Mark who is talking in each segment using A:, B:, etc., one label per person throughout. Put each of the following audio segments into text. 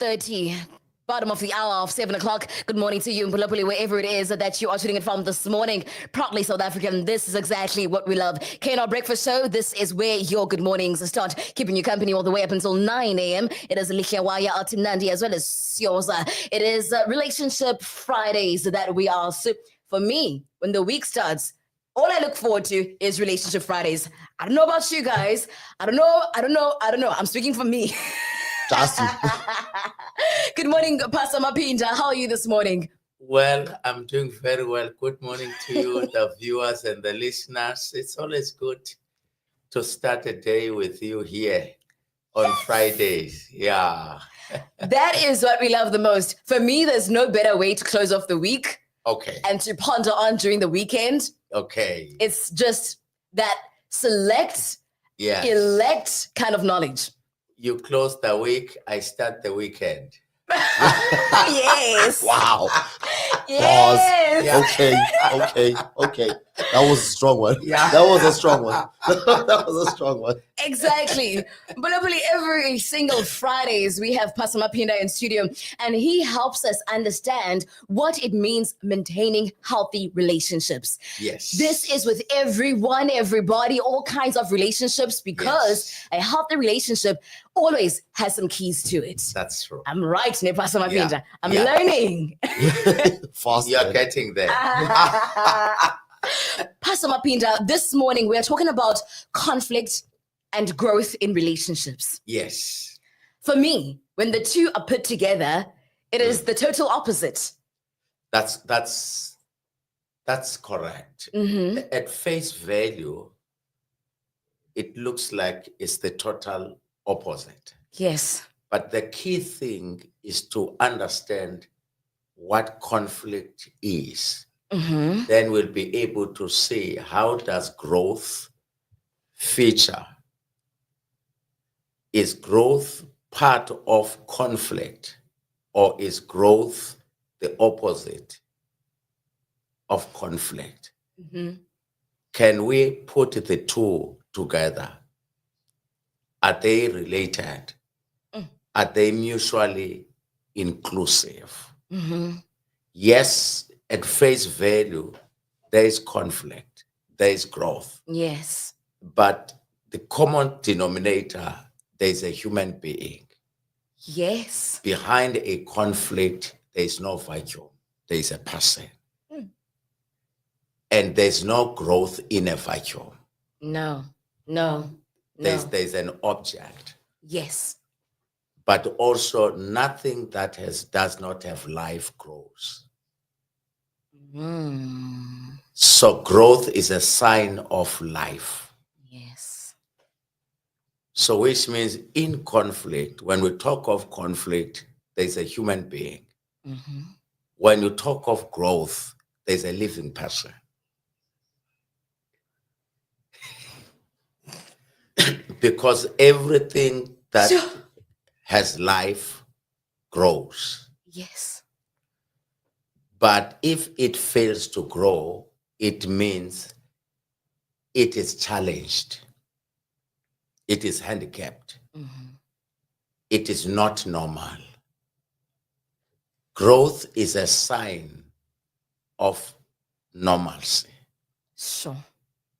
A: 6:30. Bottom of the hour of 7 o'clock. Good morning to you in Bulapuli, wherever it is that you are tuning in from this morning. Proudly South African, this is exactly what we love. KNR Breakfast Show, this is where your good mornings start, keeping you company all the way up until 9 a.m. It is Likhawaya Atinandi as well as Sioza. It is Relationship Fridays that we are. So for me, when the week starts, all I look forward to is Relationship Fridays. I don't know about you guys. I don't know. I'm speaking for me. Good morning, Pastor Maphinda. How are you this morning?
B: Well, I'm doing very well. Good morning to you, the viewers and the listeners. It's always good to start a day with you here on Fridays. Yeah.
A: That is what we love the most. For me, there's no better way to close off the week.
B: Okay.
A: And to ponder on during the weekend.
B: Okay.
A: It's just that elect kind of knowledge.
B: You close the week, I start the weekend.
A: Yes.
C: Wow.
A: Yes.
C: Okay. That was a strong one.
B: Yeah.
C: That was a strong one. That was a strong one.
A: Exactly. But literally every single Fridays, we have Pastor Maphinda in studio, and he helps us understand what it means maintaining healthy relationships.
B: Yes.
A: This is with everyone, everybody, all kinds of relationships, because a healthy relationship always has some keys to it.
B: That's true.
A: I'm right, Pastor Maphinda.
B: Yeah.
A: I'm learning.
C: Fast.
B: You're getting there.
A: Pastor Maphinda, this morning we are talking about conflict and growth in relationships.
B: Yes.
A: For me, when the two are put together, it is the total opposite.
B: That's correct.
A: Mm-hmm.
B: At face value, it looks like it's the total opposite.
A: Yes.
B: But the key thing is to understand what conflict is.
A: Mm-hmm.
B: Then we'll be able to see how does growth feature. Is growth part of conflict, or is growth the opposite of conflict?
A: Mm-hmm.
B: Can we put the two together? Are they related? Are they mutually inclusive?
A: Mm-hmm.
B: Yes, at face value, there is conflict, there is growth.
A: Yes.
B: But the common denominator, there is a human being.
A: Yes.
B: Behind a conflict, there is no vacuum. There is a person. And there's no growth in a vacuum.
A: No.
B: There's an object.
A: Yes.
B: But also nothing that does not have life grows. So growth is a sign of life.
A: Yes.
B: So which means in conflict, when we talk of conflict, there's a human being.
A: Mm-hmm.
B: When you talk of growth, there's a living person. Because everything that has life grows.
A: Yes.
B: But if it fails to grow, it means it is challenged. It is handicapped.
A: Mm-hmm.
B: It is not normal. Growth is a sign of normalcy.
A: Sure.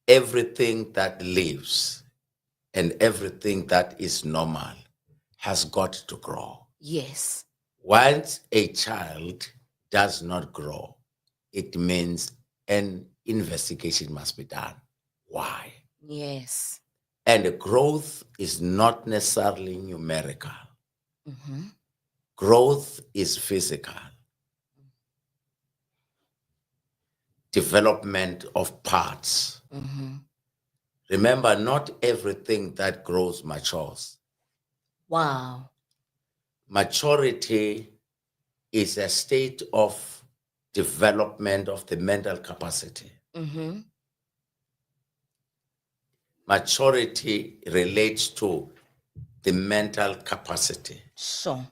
B: Everything that lives and everything that is normal has got to grow.
A: Yes.
B: Once a child does not grow, it means an investigation must be done. Why?
A: Yes.
B: And growth is not necessarily numerical.
A: Mm-hmm.
B: Growth is physical. Development of parts.
A: Mm-hmm.
B: Remember, not everything that grows matures.
A: Wow.
B: Maturity is a state of development of the mental capacity.
A: Mm-hmm.
B: Maturity relates to the mental capacity.
A: Sure.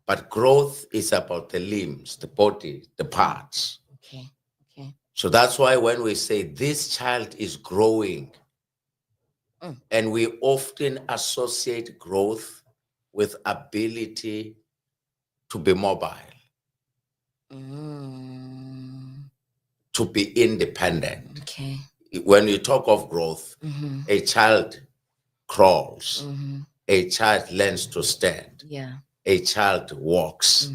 B: But growth is about the limbs, the body, the parts.
A: Okay.
B: So that's why when we say this child is growing, and we often associate growth with ability to be mobile, to be independent.
A: Okay.
B: When you talk of growth, a child crawls, a child learns to stand,
A: Yeah.
B: a child walks,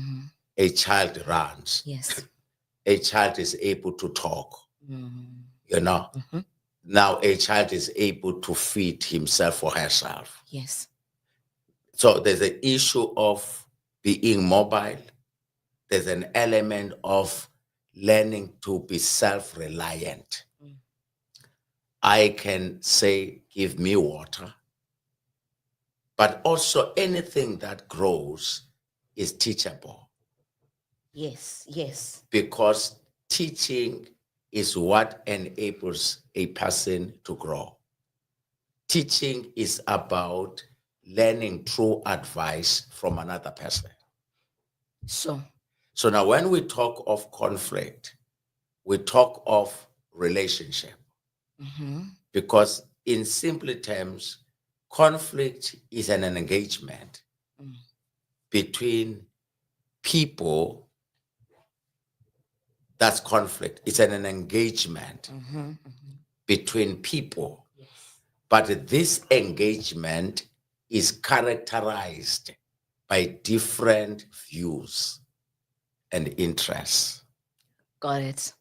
B: a child runs,
A: Yes.
B: a child is able to talk, you know. Now a child is able to feed himself or herself.
A: Yes.
B: So there's an issue of being mobile. There's an element of learning to be self-reliant. I can say, give me water. But also anything that grows is teachable.
A: Yes. Yes.
B: Because teaching is what enables a person to grow. Teaching is about learning through advice from another person.
A: So
B: now when we talk of conflict, we talk of relationship. Because in simple terms, conflict is an engagement between people. That's conflict. It's an engagement between people.
A: yes.
B: But this engagement is characterized by different views and interests.
A: Got it.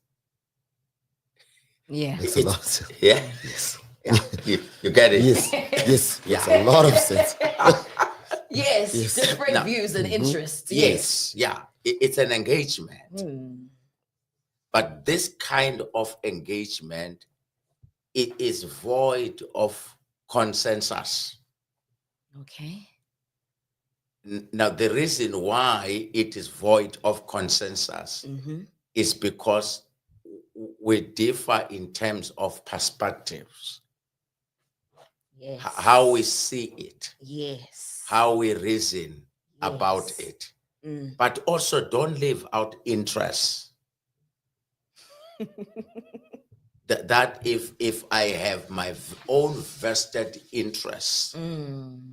A: Yeah.
C: Makes a lot of sense.
B: Yeah.
C: Yes.
B: Yeah. You get it?
C: Yes. Yes. Makes
B: Yeah.
C: a lot of sense.
A: Yes.
C: Yes.
A: Different
B: Now-
A: views and interests.
B: Yes. Yeah. It's an engagement. But this kind of engagement, it is void of consensus.
A: Okay.
B: Now, the reason why it is void of consensus is because we differ in terms of perspectives,
A: Yes.
B: how we see it,
A: Yes.
B: how we reason about
A: Yes.
B: it. But also don't leave out interests. that if I have my own vested interests,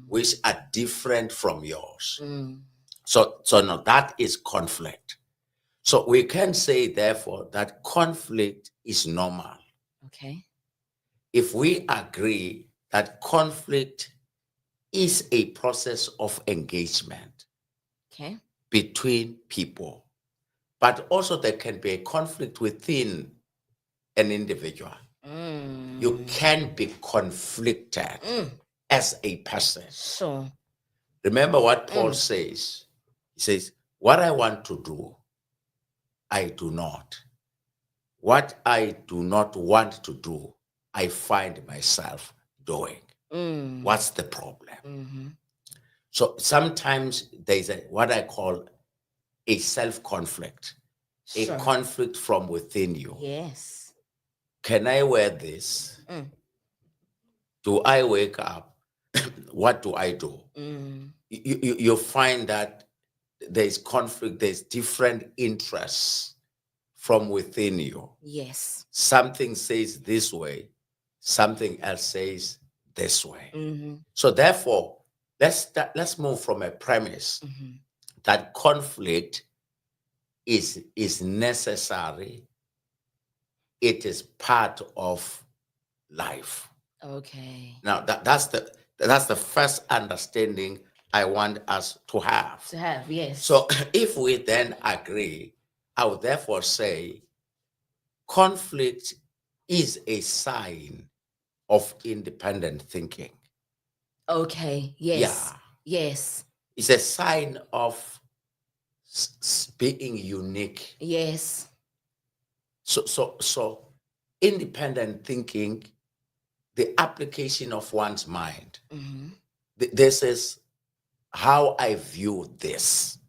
B: which are different from yours, so now that is conflict. So we can say, therefore, that conflict is normal.
A: Okay.
B: If we agree that conflict is a process of engagement
A: Okay.
B: between people, but also there can be a conflict within an individual. You can be conflicted as a person.
A: So
B: Remember what Paul says. He says, what I want to do, I do not. What I do not want to do, I find myself doing. What's the problem? So sometimes there's what I call a self-conflict, a conflict from within you.
A: yes.
B: Can I wear this? Do I wake up? What do I do? You find that there's conflict, there's different interests from within you.
A: Yes.
B: Something says this way, something else says this way. So therefore, let's move from a premise that conflict is necessary. It is part of life.
A: Okay.
B: Now that's the first understanding I want us to have.
A: To have, yes.
B: So if we then agree, I would therefore say conflict is a sign of independent thinking.
A: Okay. Yes.
B: Yeah.
A: Yes.
B: It's a sign of being unique.
A: Yes.
B: So independent thinking, the application of one's mind. This is how I view this.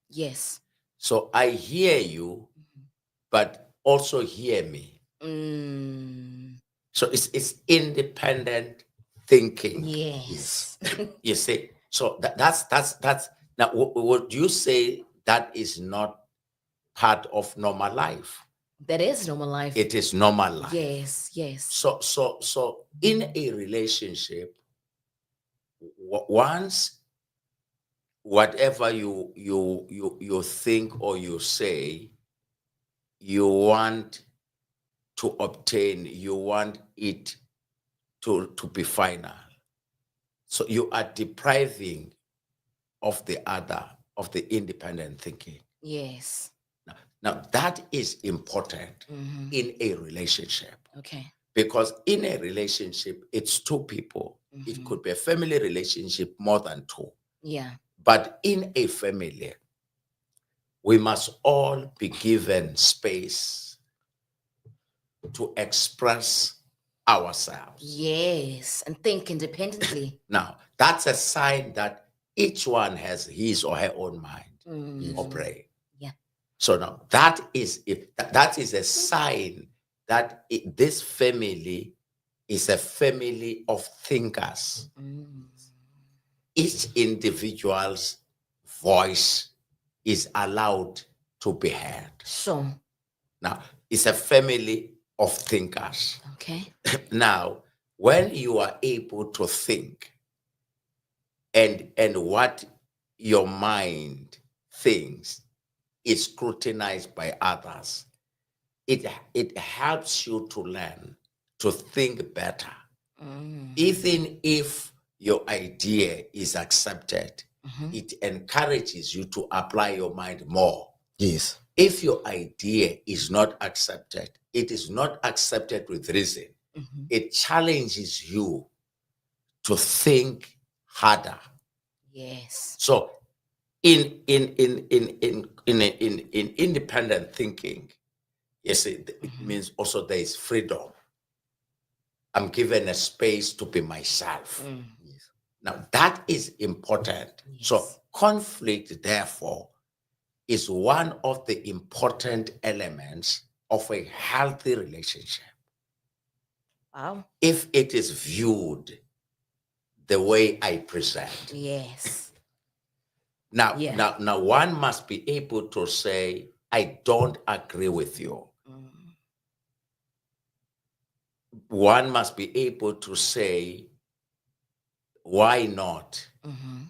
A: Yes.
B: So I hear you, but also hear me. So it's independent thinking.
A: Yes.
B: You see, so that's now. Would you say that is not part of normal life?
A: That is normal life.
B: It is normal life.
A: Yes. Yes.
B: So in a relationship, once whatever you think or you say, you want to obtain, you want it to be final. So you are depriving of the other, of the independent thinking.
A: Yes.
B: Now that is important in a relationship.
A: Okay.
B: Because in a relationship, it's two people. It could be a family relationship, more than two.
A: Yeah.
B: But in a family, we must all be given space to express ourselves.
A: Yes. And think independently.
B: Now, that's a sign that each one has his or her own mind or brain.
A: Yeah.
B: So now that is a sign that this family is a family of thinkers. Each individual's voice is allowed to be heard.
A: Sure.
B: Now, it's a family of thinkers.
A: Okay.
B: Now, when you are able to think and what your mind thinks is scrutinized by others, it helps you to learn to think better. Even if your idea is accepted, it encourages you to apply your mind more.
C: Yes.
B: If your idea is not accepted, it is not accepted with reason. It challenges you to think harder.
A: Yes.
B: So in independent thinking, yes, it means also there is freedom. I'm given a space to be myself.
C: Yes.
B: Now that is important.
A: Yes.
B: So conflict, therefore, is one of the important elements of a healthy relationship.
A: Wow.
B: If it is viewed the way I present.
A: Yes.
B: Now,
A: Yeah.
B: now one must be able to say, I don't agree with you. One must be able to say, why not?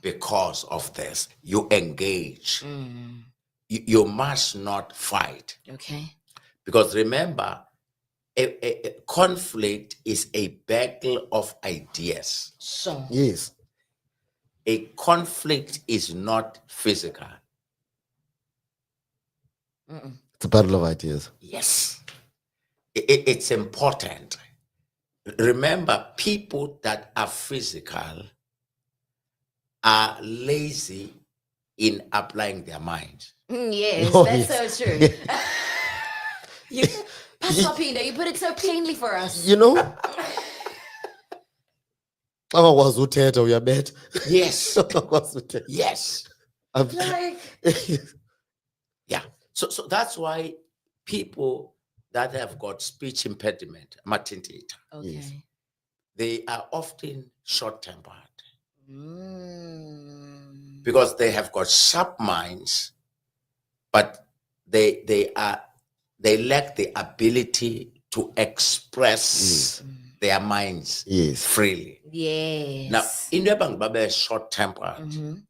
B: Because of this. You engage. You must not fight.
A: Okay.
B: Because remember, a conflict is a battle of ideas.
A: Sure.
C: Yes.
B: A conflict is not physical.
C: It's a battle of ideas.
B: Yes. It's important. Remember, people that are physical are lazy in applying their minds.
A: Yes,
C: Oh,
A: that's
C: yes.
A: so true. Ps Maphinda, you put it so plainly for us.
C: You know? was uthetha uyabetha.
B: Yes.
C: Awakwazi
B: Yes.
A: Like,
B: Yeah. So that's why people that have got speech impediment,
A: okay.
C: Yes.
B: they are often short-tempered because they have got sharp minds, but they lack the ability to express their minds freely.
A: Yes.
B: Now, in the short-tempered,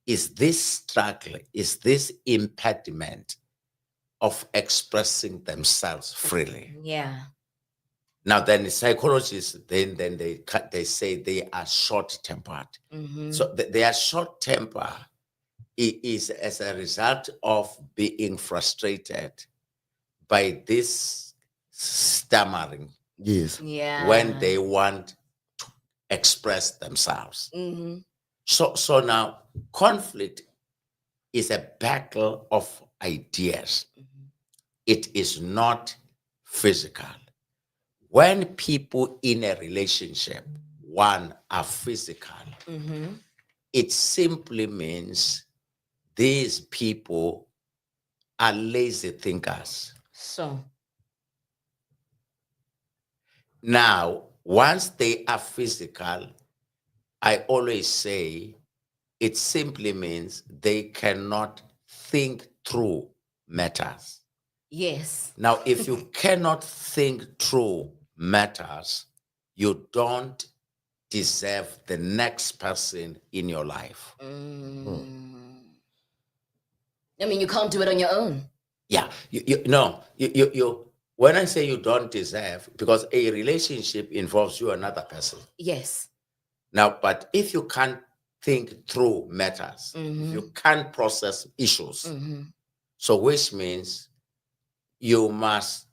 B: is this struggle, is this impediment of expressing themselves freely.
A: Yeah.
B: Now, then the psychologists then they say they are short-tempered. So their short temper is as a result of being frustrated by this stammering.
C: Yes.
A: Yeah.
B: When they want to express themselves. So now conflict is a battle of ideas. It is not physical. When people in a relationship, one, are physical, it simply means these people are lazy thinkers.
A: So.
B: Now, once they are physical, I always say it simply means they cannot think through matters.
A: Yes.
B: Now, if you cannot think through matters, you don't deserve the next person in your life.
A: I mean, you can't do it on your own.
B: Yeah, you when I say you don't deserve, because a relationship involves you and another person.
A: Yes.
B: Now, but if you can't think through matters, if you can't process issues, so which means you must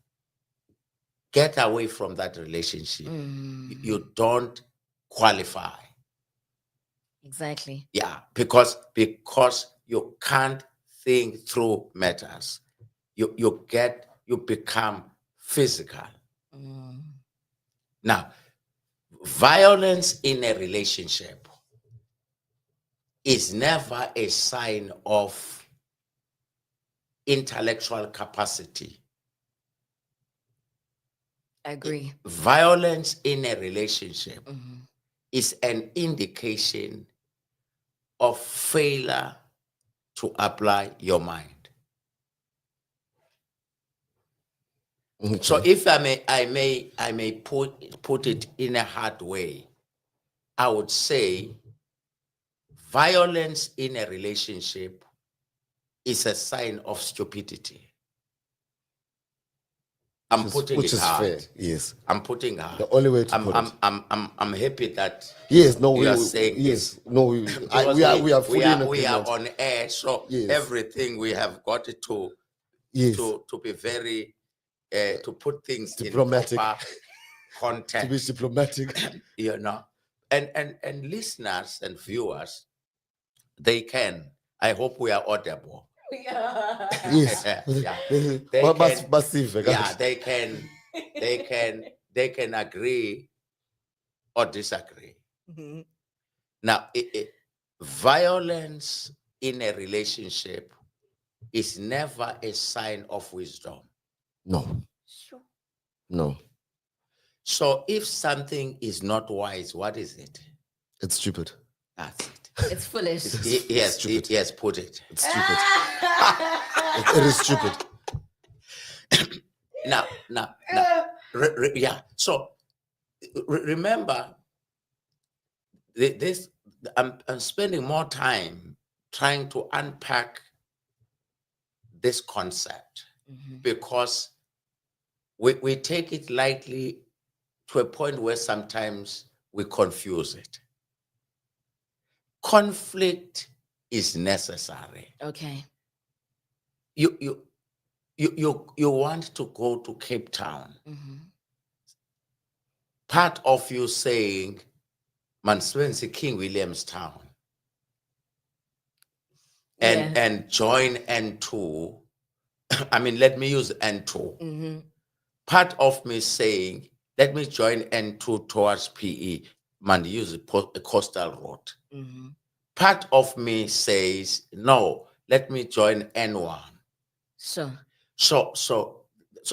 B: get away from that relationship. You don't qualify.
A: Exactly.
B: Yeah, because you can't think through matters. You become physical. Now, violence in a relationship is never a sign of intellectual capacity.
A: I agree.
B: Violence in a relationship is an indication of failure to apply your mind.
C: Okay.
B: So if I may put it in a hard way, I would say violence in a relationship is a sign of stupidity.
C: Which is
B: hard.
C: fair. Yes.
B: I'm putting hard.
C: The only way to put it.
B: I'm happy that
C: Yes. No.
B: you are saying
C: yes.
B: this.
C: No. We are fully in
B: we are
C: agreement.
B: on air, so
C: Yes.
B: everything we have got to
C: Yes.
B: to be very to put things
C: Diplomatic.
B: in proper context.
C: To be diplomatic.
B: You know, and listeners and viewers, they can. I hope we are audible.
C: Yes.
B: Yeah. They can agree or disagree. Now, violence in a relationship is never a sign of wisdom.
C: No.
A: Sure.
C: No.
B: So if something is not wise, what is it?
C: It's stupid.
B: That's it.
A: It's foolish.
B: Yes,
C: stupid.
B: yes, put it.
C: It's stupid. It is stupid.
B: Now, yeah. So remember, this. I'm spending more time trying to unpack this concept because we take it lightly to a point where sometimes we confuse it. Conflict is necessary.
A: Okay.
B: You want to go to Cape Town. Part of you saying, Manswensi King Williamstown, and join N2. I mean, let me use N2. Part of me saying, let me join N2 towards PE, man, use a coastal route. Part of me says, no, let me join N1.
A: Sure.
B: So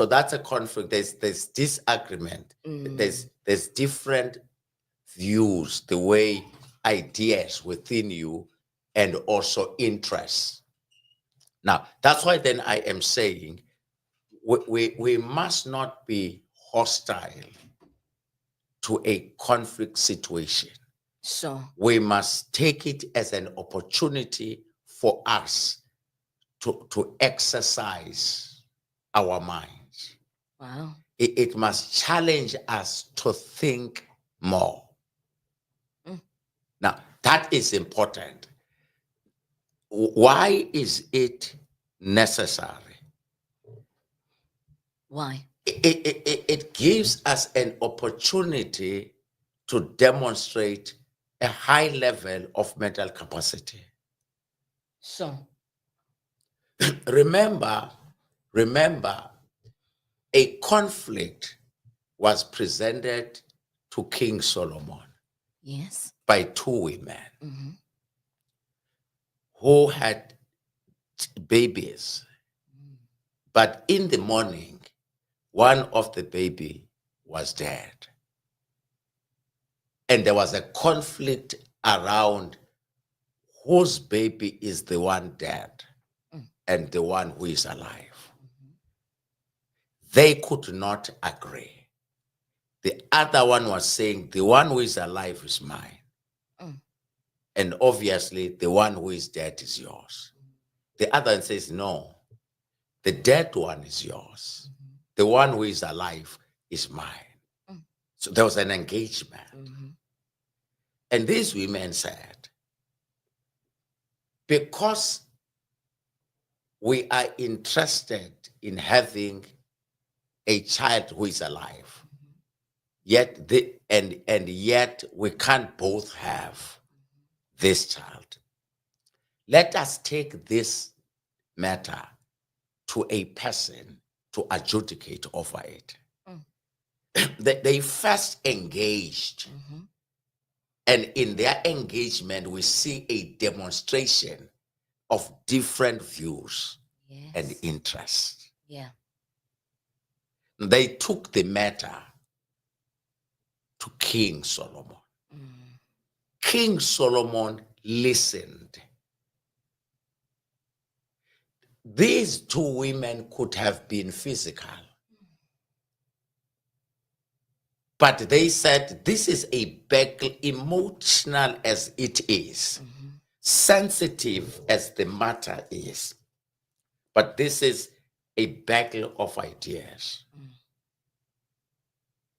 B: that's a conflict. There's disagreement. There's different views, the way ideas within you, and also interests. Now, that's why then I am saying we must not be hostile to a conflict situation.
A: Sure.
B: We must take it as an opportunity for us to exercise our minds.
A: Wow.
B: It must challenge us to think more. Now, that is important. Why is it necessary?
A: Why?
B: It gives us an opportunity to demonstrate a high level of mental capacity.
A: Sure.
B: Remember, a conflict was presented to King Solomon.
A: Yes.
B: By two women who had babies. But in the morning, one of the baby was dead. And there was a conflict around whose baby is the one dead and the one who is alive. They could not agree. The other one was saying, the one who is alive is mine.
A: Mm.
B: And obviously, the one who is dead is yours. The other one says, no, the dead one is yours.
A: Mm-hmm.
B: The one who is alive is mine.
A: Mm.
B: So there was an engagement.
A: Mm-hmm.
B: And these women said, because we are interested in having a child who is alive, yet yet we can't both have this child. Let us take this matter to a person to adjudicate over it.
A: Mm.
B: They first engaged,
A: Mm-hmm.
B: and in their engagement, we see a demonstration of different views
A: Yes.
B: and interests.
A: Yeah.
B: They took the matter to King Solomon.
A: Mm.
B: King Solomon listened. These two women could have been physical, but they said this is a battle, emotional as it is,
A: Mm-hmm.
B: sensitive as the matter is, but this is a battle of ideas.
A: Mm.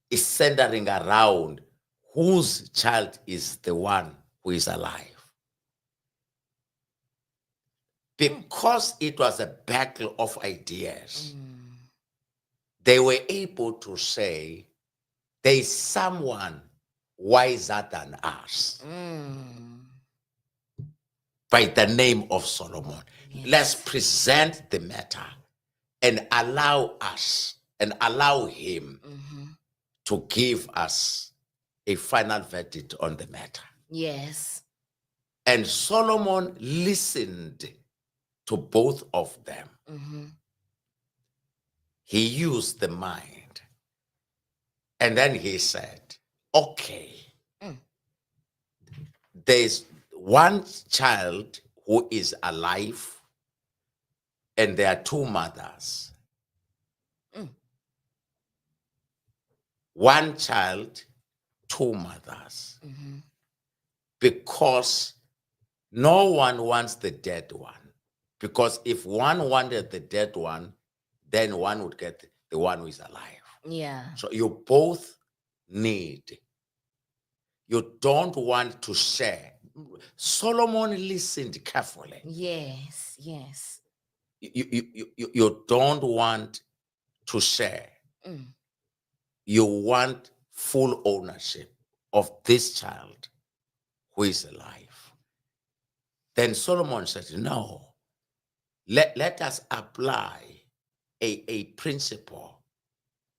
B: It's centering around whose child is the one who is alive. Because it was a battle of ideas, they were able to say, there is someone wiser than us by the name of Solomon.
A: Yes.
B: Let's present the matter and allow us and allow him to give us a final verdict on the matter.
A: Yes.
B: And Solomon listened to both of them. He used the mind. And then he said, okay, there's one child who is alive, and there are two mothers. One child, two mothers. Because no one wants the dead one. Because if one wanted the dead one, then one would get the one who is alive.
A: Yeah.
B: So you both need. You don't want to share. Solomon listened carefully.
A: Yes. Yes.
B: You don't want to share.
A: Mm.
B: You want full ownership of this child who is alive. Then Solomon said, no, let us apply a principle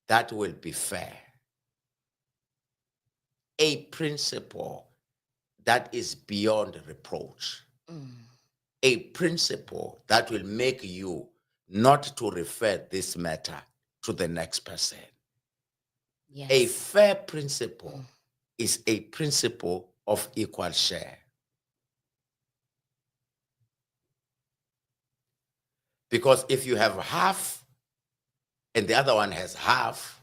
B: that will be fair. A principle that is beyond reproach. A principle that will make you not to refer this matter to the next person.
A: Yes.
B: A fair principle is a principle of equal share. Because if you have half and the other one has half,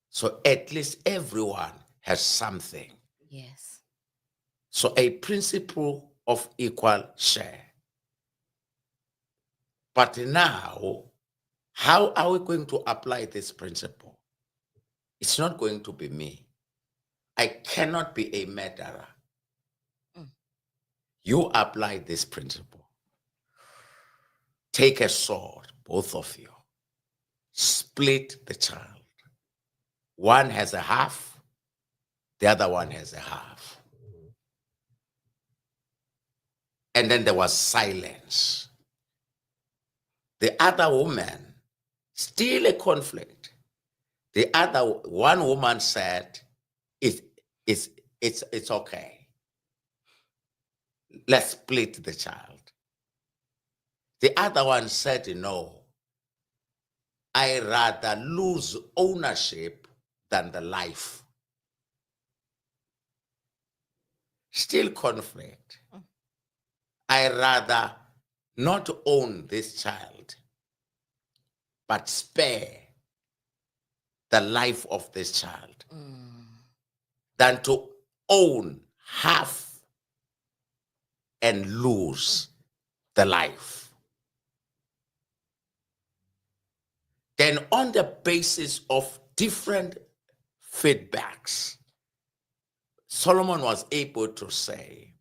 B: so at least everyone has something.
A: Yes.
B: So a principle of equal share. But now, how are we going to apply this principle? It's not going to be me. I cannot be a murderer. You apply this principle. Take a sword, both of you. Split the child. One has a half, the other one has a half. And then there was silence. The other woman, still a conflict. The other one woman said, it's okay. Let's split the child. The other one said, no, I rather lose ownership than the life. Still conflict. I rather not own this child, but spare the life of this child than to own half and lose the life. Then on the basis of different feedbacks, Solomon was able to say,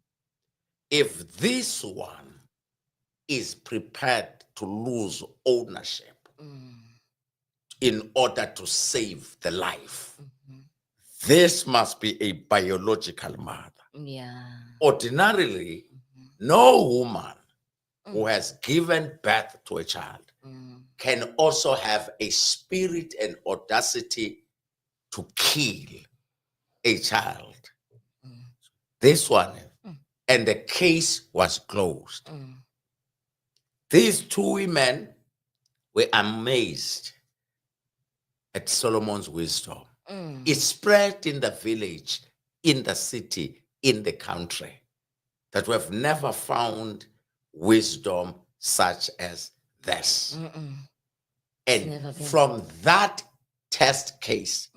B: if this one is prepared to lose ownership in order to save the life, this must be a biological mother.
A: Yeah.
B: Ordinarily, no woman who has given birth to a child can also have a spirit and audacity to kill a child. This one, and the case was closed. These two women were amazed at Solomon's wisdom. It spread in the village, in the city, in the country, that we have never found wisdom such as this. And from that test case,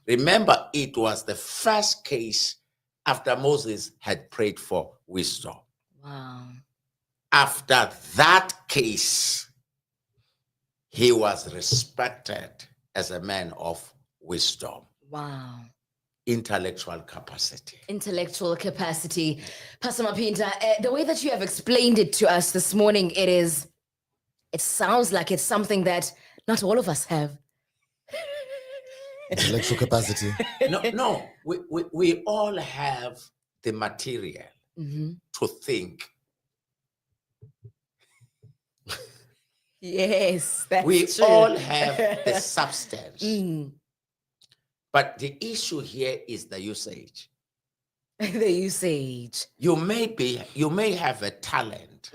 B: remember, it was the first case after Moses had prayed for wisdom.
A: Wow.
B: After that case, he was respected as a man of wisdom.
A: Wow.
B: Intellectual capacity.
A: Intellectual capacity. Pastor Maphinda, the way that you have explained it to us this morning, it sounds like it's something that not all of us have.
C: Intellectual capacity.
B: No, we all have the material to think.
A: Yes, that's
B: we
A: true.
B: all have the substance. But the issue here is the usage.
A: The usage.
B: You may have a talent,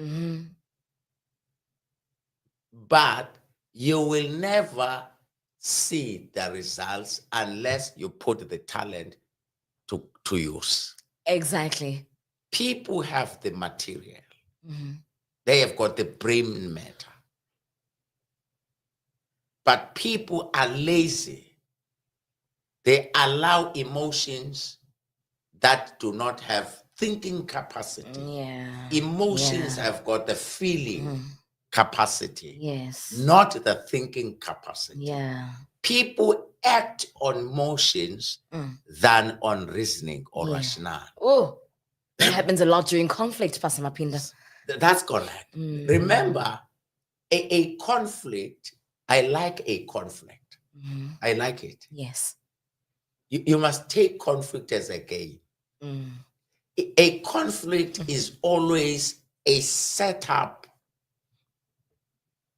B: but you will never see the results unless you put the talent to use.
A: Exactly.
B: People have the material. They have got the brain matter. But people are lazy. They allow emotions that do not have thinking capacity.
A: Yeah.
B: Emotions have got the feeling capacity.
A: Yes.
B: Not the thinking capacity.
A: Yeah.
B: People act on emotions than on reasoning or rationale.
A: Oh, that happens a lot during conflict, Pastor Maphinda.
B: That's correct. Remember, a conflict, I like a conflict. I like it.
A: Yes.
B: You must take conflict as a game. A conflict is always a setup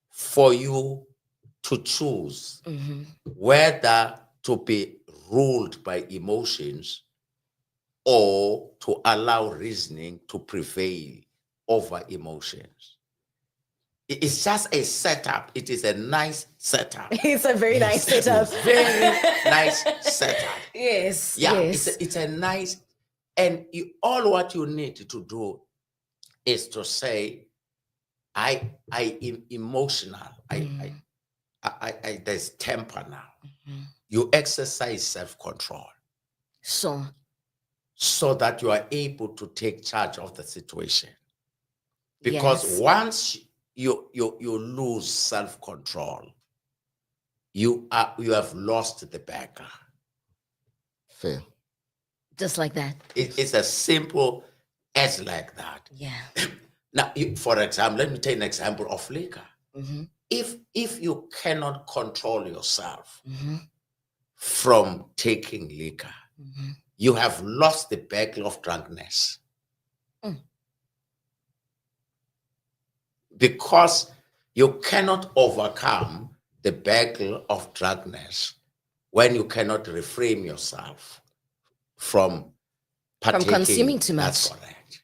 B: for you to choose whether to be ruled by emotions or to allow reasoning to prevail over emotions. It's just a setup. It is a nice setup.
A: It's a very nice setup.
B: Very nice setup.
A: Yes.
B: Yeah,
A: yes.
B: it's a nice, and all what you need to do is to say, I am emotional. There's temper now. You exercise self-control. So that you are able to take charge of the situation. Because once you lose self-control, you have lost the bagger.
C: Fair.
A: Just like that.
B: It's as simple as like that.
A: Yeah.
B: Now, for example, let me take an example of liquor. If you cannot control yourself from taking liquor, you have lost the battle of drunkenness. Because you cannot overcome the battle of drunkenness when you cannot refrain yourself from
A: consuming too much.
B: That's correct.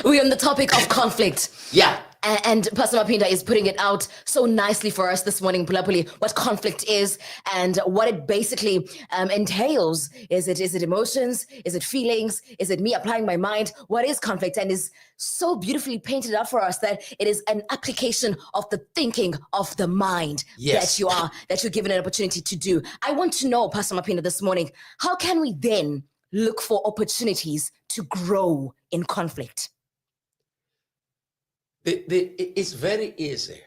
A: We're on the topic of conflict.
B: Yeah.
A: And Pastor Maphinda is putting it out so nicely for us this morning, Pulapuli, what conflict is and what it basically entails. Is it emotions? Is it feelings? Is it me applying my mind? What is conflict? And is so beautifully painted out for us that it is an application of the thinking of the mind
B: Yes.
A: that you're given an opportunity to do. I want to know, Pastor Maphinda, this morning, how can we then look for opportunities to grow in conflict?
B: It's very easy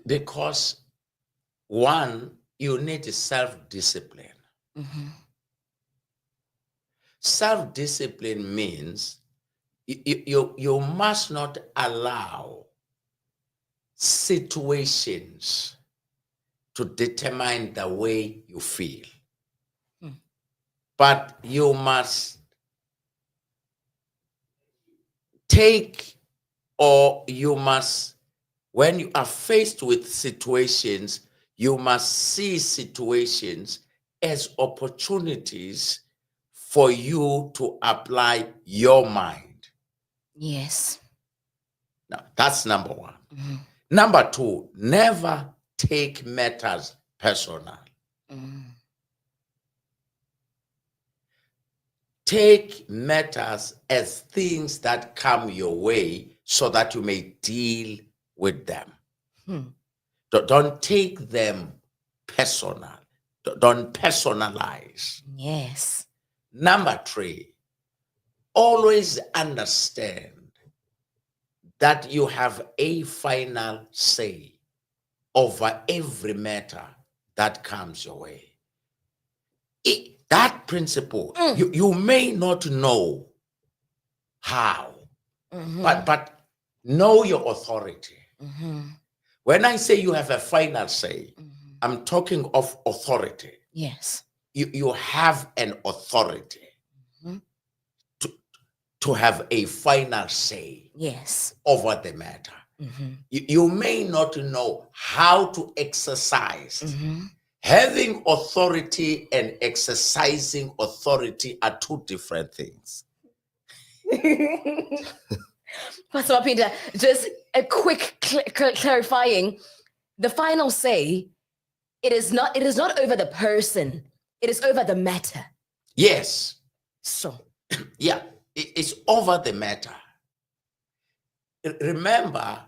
B: because one, you need self-discipline. Self-discipline means you must not allow situations to determine the way you feel. But you must take, or you must, when you are faced with situations, you must see situations as opportunities for you to apply your mind.
A: Yes.
B: Now, that's number one. Number two, never take matters personal. Take matters as things that come your way so that you may deal with them. Don't take them personal. Don't personalize.
A: Yes.
B: Number three, always understand that you have a final say over every matter that comes your way. That principle, you may not know how, but know your authority. When I say you have a final say, I'm talking of authority.
A: Yes.
B: You have an authority to have a final say.
A: Yes.
B: Over the matter. You may not know how to exercise. Having authority and exercising authority are two different things.
A: Pastor Maphinda, just a quick clarifying. The final say, it is not over the person, it is over the matter.
B: Yes.
A: So.
B: Yeah, it's over the matter. Remember,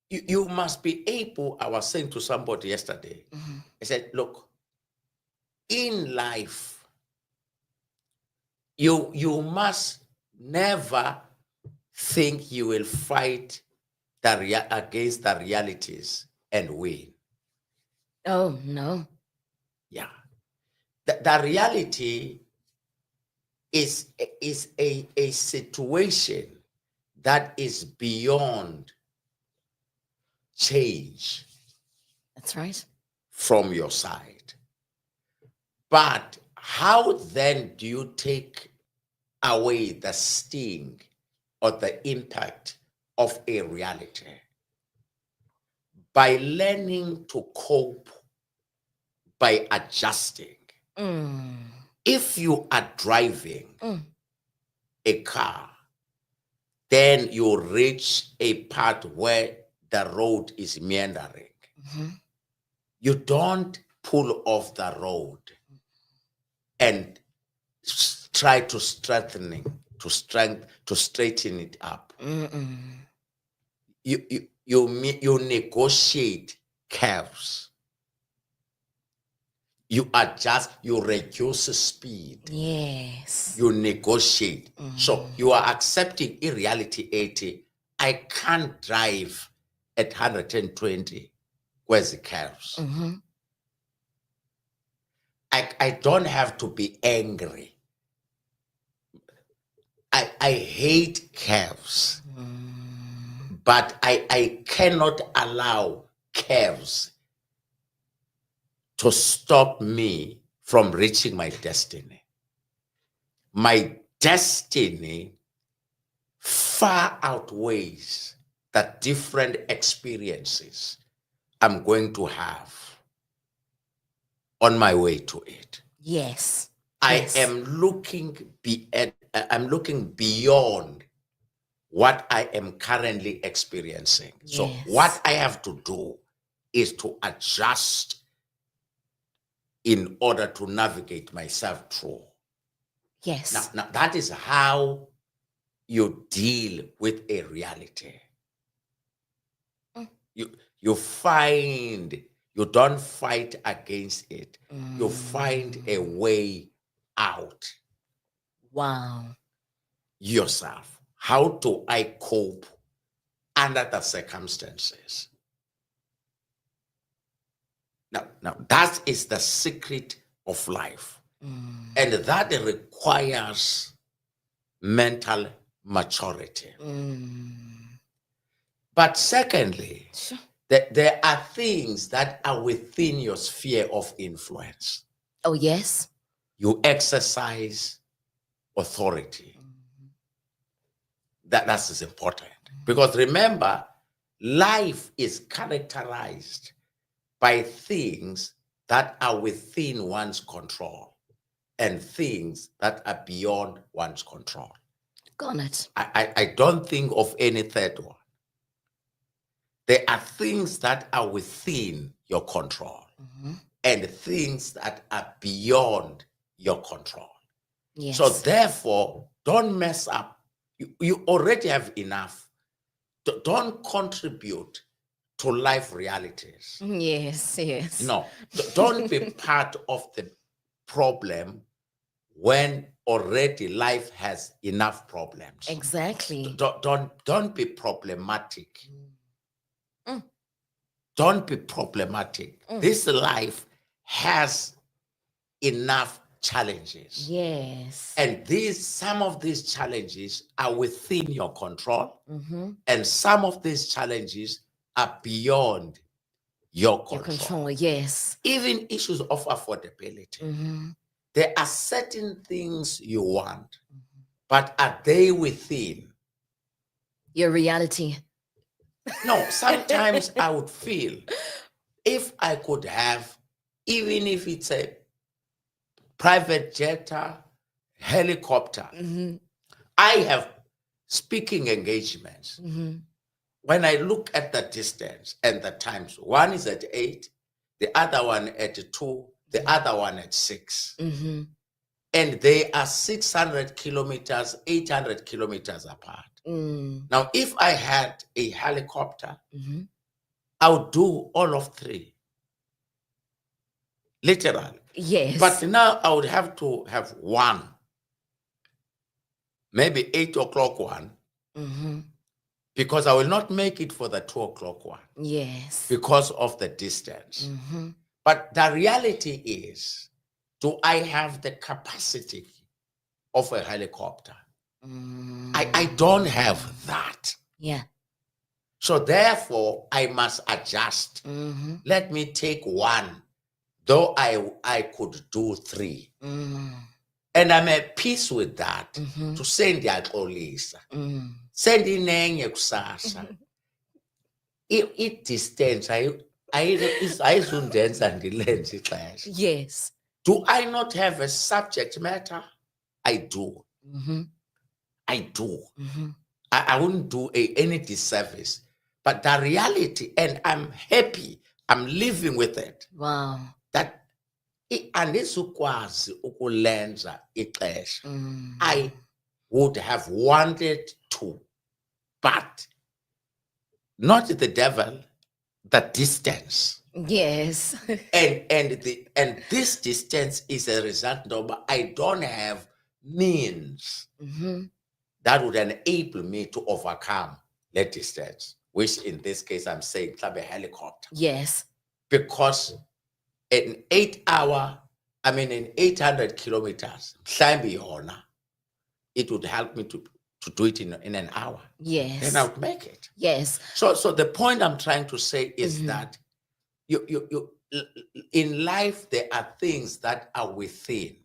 B: you must be able, I was saying to somebody yesterday, I said, look, in life, you must never think you will fight against the realities and win.
A: Oh, no.
B: Yeah. The reality is a situation that is beyond change.
A: That's right.
B: From your side. But how then do you take away the sting or the impact of a reality? By learning to cope, by adjusting. If you are driving a car, then you reach a part where the road is meandering. You don't pull off the road and try to straighten it up. You negotiate curves. You adjust, you reduce speed.
A: Yes.
B: You negotiate. So you are accepting in reality 80. I can't drive at 120. Where's the curves? I don't have to be angry. I hate curves. But I cannot allow curves to stop me from reaching my destiny. My destiny far outweighs the different experiences I'm going to have on my way to it.
A: Yes.
B: I am looking beyond what I am currently experiencing. So
A: Yes.
B: what I have to do is to adjust in order to navigate myself through.
A: Yes.
B: Now that is how you deal with a reality.
A: Mm.
B: You find, you don't fight against it. You find a way out
A: Wow.
B: yourself. How do I cope under the circumstances? Now that is the secret of life. And that requires mental maturity. But secondly,
A: Sure.
B: there are things that are within your sphere of influence.
A: Oh, yes.
B: You exercise authority. That is important. Because remember, life is characterized by things that are within one's control and things that are beyond one's control.
A: Got it.
B: I don't think of any third one. There are things that are within your control and things that are beyond your control.
A: Yes.
B: So therefore, don't mess up. You already have enough. Don't contribute to life realities.
A: Yes, yes.
B: No, don't be part of the problem when already life has enough problems.
A: Exactly.
B: Don't be problematic. Don't be problematic. This life has enough challenges.
A: Yes.
B: And some of these challenges are within your control, and some of these challenges are beyond your control.
A: Your control, yes.
B: Even issues of affordability. There are certain things you want, but are they within
A: your reality?
B: No, sometimes I would feel if I could have, even if it's a private jet, helicopter, I have speaking engagements. When I look at the distance and the times, one is at 8, the other one at 2, the other one at 6. And they are 600 kilometers, 800 kilometers apart. Now, if I had a helicopter, I would do all of 3. Literally.
A: Yes.
B: But now I would have to have one. Maybe 8 o'clock one. Because I will not make it for the 2 o'clock one.
A: Yes.
B: Because of the distance. But the reality is, do I have the capacity of a helicopter? I don't have that.
A: Yeah.
B: So therefore, I must adjust. Let me take one, though I could do 3. And I'm at peace with that. To send ndiyaxolisa. Send inenye kusasa. It distance ayizundenza ndilenze ixesha.
A: Yes.
B: Do I not have a subject matter? I do. I do. I wouldn't do any disservice. But the reality, and I'm happy, I'm living with it.
A: Wow.
B: That andizukwazi ukulenza ixesha. I would have wanted to, but not the devil, the distance.
A: Yes.
B: And this distance is a result of I don't have means that would enable me to overcome the distance, which in this case I'm saying a helicopter.
A: Yes.
B: Because in 800 kilometers, it would help me to do it in an hour.
A: Yes.
B: Then I would make it.
A: Yes.
B: So the point I'm trying to say is that you in life there are things that are within,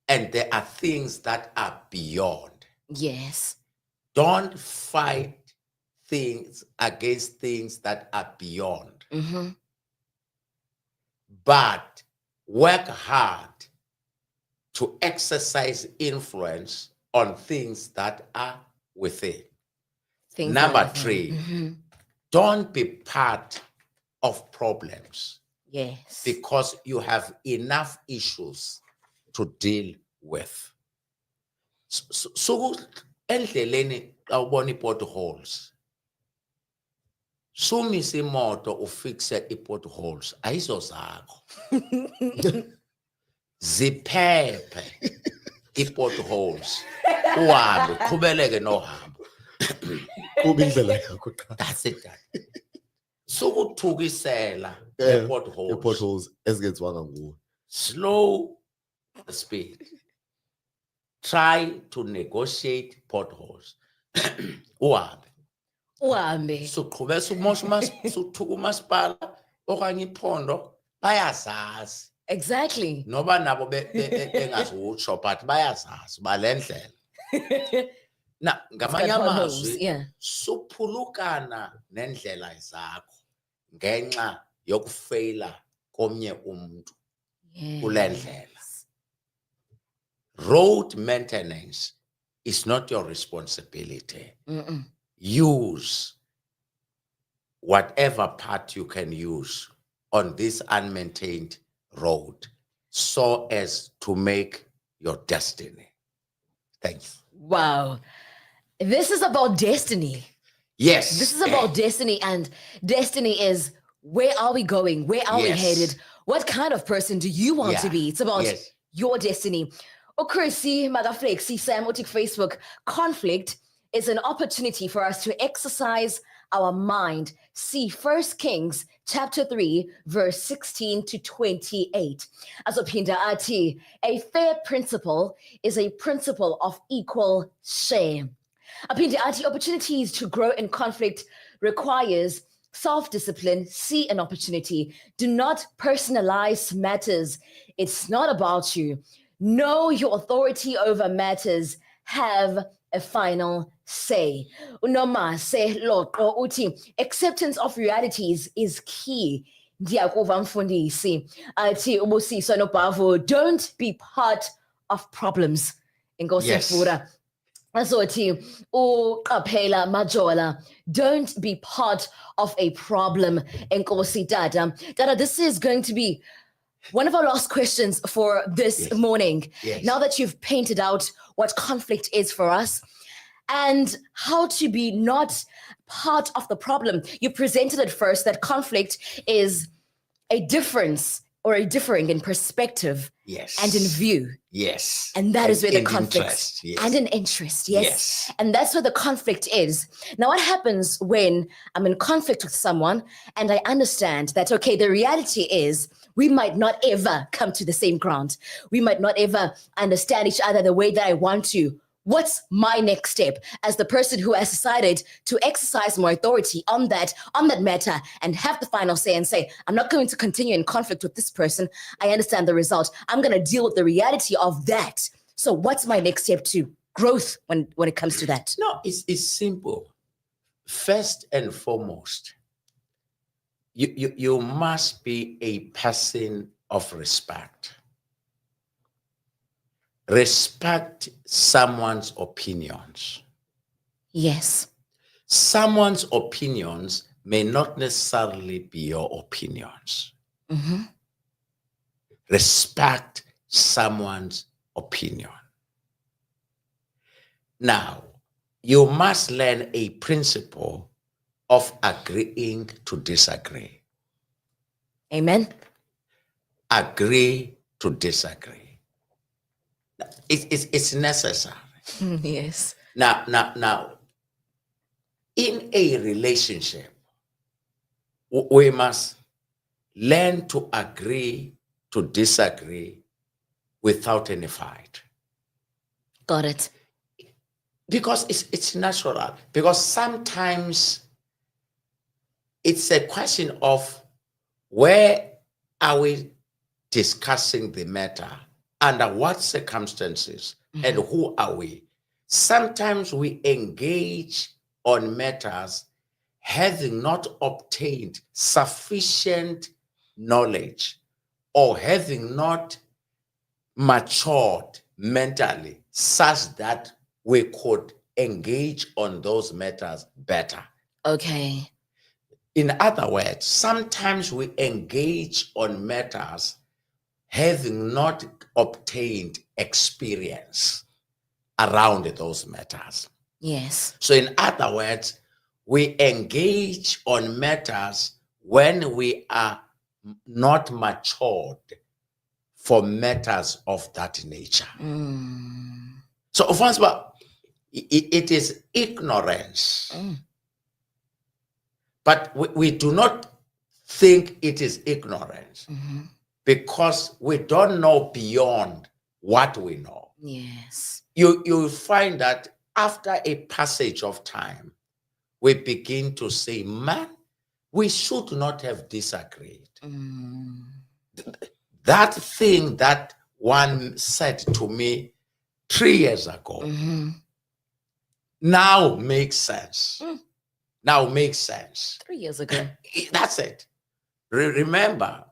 B: and there are things that are beyond.
A: Yes.
B: Don't fight things against things that are beyond. But work hard to exercise influence on things that are within.
A: Things
B: Number
A: are-
B: 3,
A: Mhm.
B: don't be part of problems
A: Yes.
B: because you have enough issues to deal with. So endleleni awubona potholes. Sumise imoto ufixe potholes ayizo zakho. Ziphephe potholes. Uhambe qhubeleke nohambo.
C: Kuba indlela yakho qha.
B: That's it. Sukuthukisela potholes.
C: Potholes ezingenziwanga nguwe.
B: Slow the speed. Try to negotiate potholes. Uhambe.
A: Uhambe.
B: Suqhubeka suthuka umasipala okanye iphondo bayazazi.
A: Exactly.
B: Noba nabo bengazutsho but bayazazi balendlela. Na ngamanye amazwi suphulukana nendlela zakho ngenxa yokufeyila komnye umuntu kulendlela. Road maintenance is not your responsibility. Use whatever part you can use on this unmaintained road so as to make your destiny. Thanks.
A: Wow. This is about destiny.
B: Yes.
A: This is about destiny, and destiny is, where are we going? Where are we headed? What kind of person do you want to be? It's about your destiny. Okrisi Magaflexi Sam Otik Facebook. Conflict is an opportunity for us to exercise our mind. See 1 Kings chapter 3, verse 16 to 28. Azopinda ati, a fair principle is a principle of equal share. Apinda ati, opportunities to grow in conflict requires self-discipline. See an opportunity. Do not personalize matters. It's not about you. Know your authority over matters. Have a final say. Unoma say Loko uti. Acceptance of realities is key. Diakuva mfundisi. Ati ubusiso no pavo. Don't be part of problems. Ingosefura. Azoti uqaphela majola. Don't be part of a problem. Enkosi dada. Dada, this is going to be one of our last questions for this morning. Now that you've painted out what conflict is for us and how to be not part of the problem, you presented at first that conflict is a difference or a differing in perspective and in view.
B: Yes.
A: And that is where the conflict
B: interest,
A: and an interest. Yes. And that's where the conflict is. Now, what happens when I'm in conflict with someone and I understand that, okay, the reality is we might not ever come to the same ground. We might not ever understand each other the way that I want to. What's my next step as the person who has decided to exercise more authority on that matter and have the final say and say, I'm not going to continue in conflict with this person. I understand the result. I'm going to deal with the reality of that. So what's my next step to growth when it comes to that?
B: No, it's simple. First and foremost, you must be a person of respect. Respect someone's opinions.
A: Yes.
B: Someone's opinions may not necessarily be your opinions. Respect someone's opinion. Now, you must learn a principle of agreeing to disagree.
A: Amen.
B: Agree to disagree. It's necessary.
A: Yes.
B: Now, in a relationship, we must learn to agree to disagree without any fight.
A: Got it.
B: Because it's natural. Because sometimes it's a question of where are we discussing the matter, under what circumstances, and who are we? Sometimes we engage on matters having not obtained sufficient knowledge or having not matured mentally such that we could engage on those matters better.
A: Okay.
B: In other words, sometimes we engage on matters having not obtained experience around those matters.
A: Yes.
B: So in other words, we engage on matters when we are not matured for matters of that nature. So first of all, it is ignorance. But we do not think it is ignorance because we don't know beyond what we know.
A: Yes.
B: You find that after a passage of time, we begin to say, man, we should not have disagreed. That thing that one said to me 3 years ago now makes sense. Now makes sense.
A: 3 years ago.
B: That's it. Remember,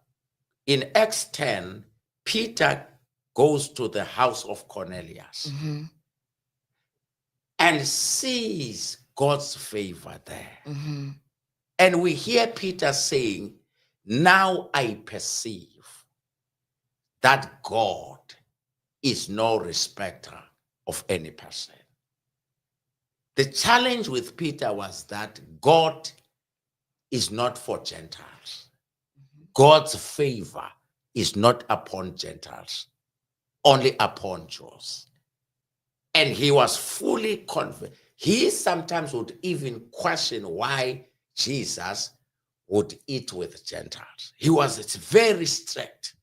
B: in Acts 10, Peter goes to the house of Cornelius and sees God's favor there. And we hear Peter saying, now I perceive that God is no respecter of any person. The challenge with Peter was that God is not for Gentiles. God's favor is not upon Gentiles, only upon Jews. And he was fully convinced. He sometimes would even question why Jesus would eat with Gentiles. It's very strict.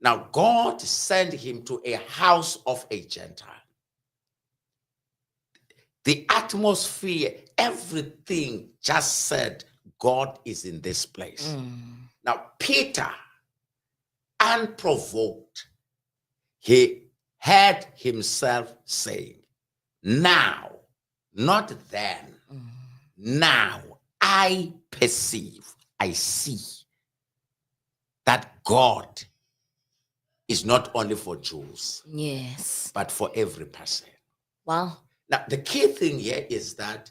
B: Now, God sent him to a house of a Gentile. The atmosphere, everything just said, God is in this place. Now, Peter, unprovoked, he heard himself saying, now, not then, now I perceive, I see that God is not only for Jews,
A: yes,
B: but for every person.
A: Wow.
B: Now, the key thing here is that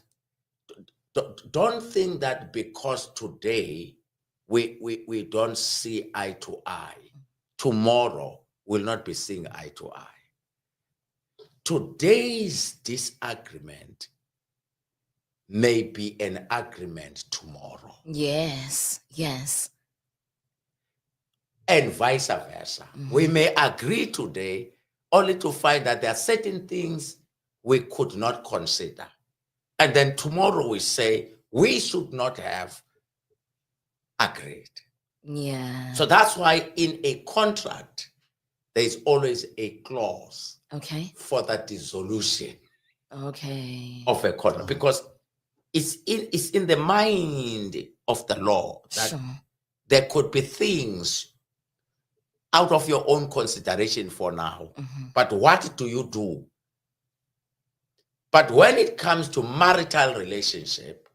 B: don't think that because today we don't see eye to eye, tomorrow we'll not be seeing eye to eye. Today's disagreement may be an agreement tomorrow.
A: Yes, yes.
B: And vice versa. We may agree today only to find that there are certain things we could not consider. And then tomorrow we say we should not have agreed.
A: Yeah.
B: So that's why in a contract, there's always a clause for the dissolution of a contract, because it's in the mind of the law that there could be things out of your own consideration for now. But what do you do? But when it comes to marital relationship,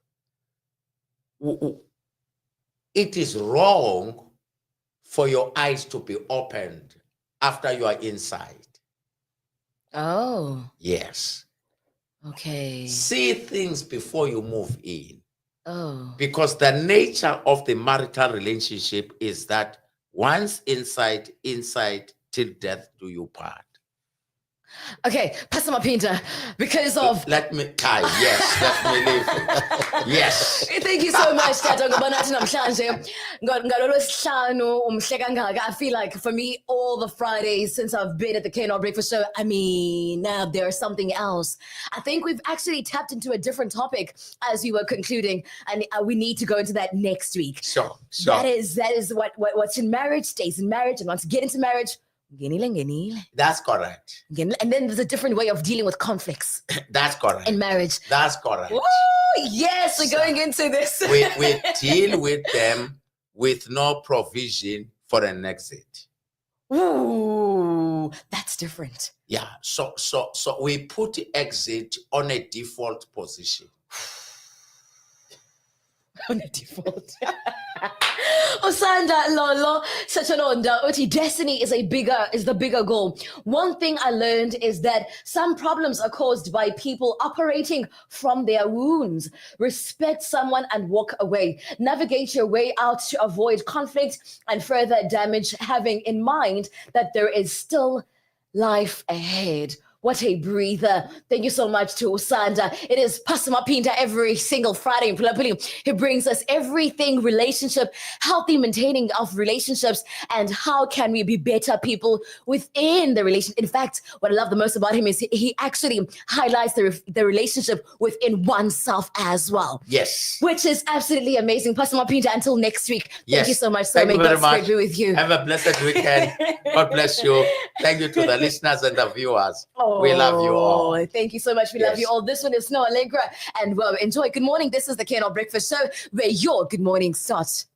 B: it is wrong for your eyes to be opened after you are inside.
A: Oh.
B: Yes.
A: Okay.
B: See things before you move in.
A: Oh.
B: Because the nature of the marital relationship is that once inside, till death do you part.
A: Okay, Ps Maphinda, because of...
B: Let me tie, yes, let me leave. Yes.
A: Thank you so much, Tato. I feel like for me, all the Fridays since I've been at the K&R Breakfast Show, I mean, now there's something else. I think we've actually tapped into a different topic as we were concluding, and we need to go into that next week.
B: Sure.
A: That is what's in marriage stays in marriage, and once you get into marriage,
B: that's correct.
A: And then there's a different way of dealing with conflicts.
B: That's correct.
A: In marriage.
B: That's correct.
A: Woo, yes, we're going into this.
B: we deal with them with no provision for an exit.
A: Ooh, that's different.
B: Yeah. So we put exit on a default position.
A: On a default. Usanda Lolo Sachanonda Uti, destiny is the bigger goal. One thing I learned is that some problems are caused by people operating from their wounds. Respect someone and walk away. Navigate your way out to avoid conflict and further damage, having in mind that there is still life ahead. What a breather. Thank you so much to Usanda. It is Ps Maphinda every single Friday in Pulapuli. He brings us everything relationship, healthy maintaining of relationships, and how can we be better people within the relation. In fact, what I love the most about him is he actually highlights the relationship within oneself as well.
B: Yes.
A: Which is absolutely amazing. Ps Maphinda, until next week. Thank you so much. So
B: Thank you
A: may
B: very
A: God's
B: much.
A: spirit be with you.
B: Have a blessed weekend. God bless you. Thank you to the listeners and the viewers. We love you all.
A: Thank you so much. We love you all. This one is Snow Allegra. And well, enjoy. Good morning. This is the KNL Breakfast Show, where your good morning starts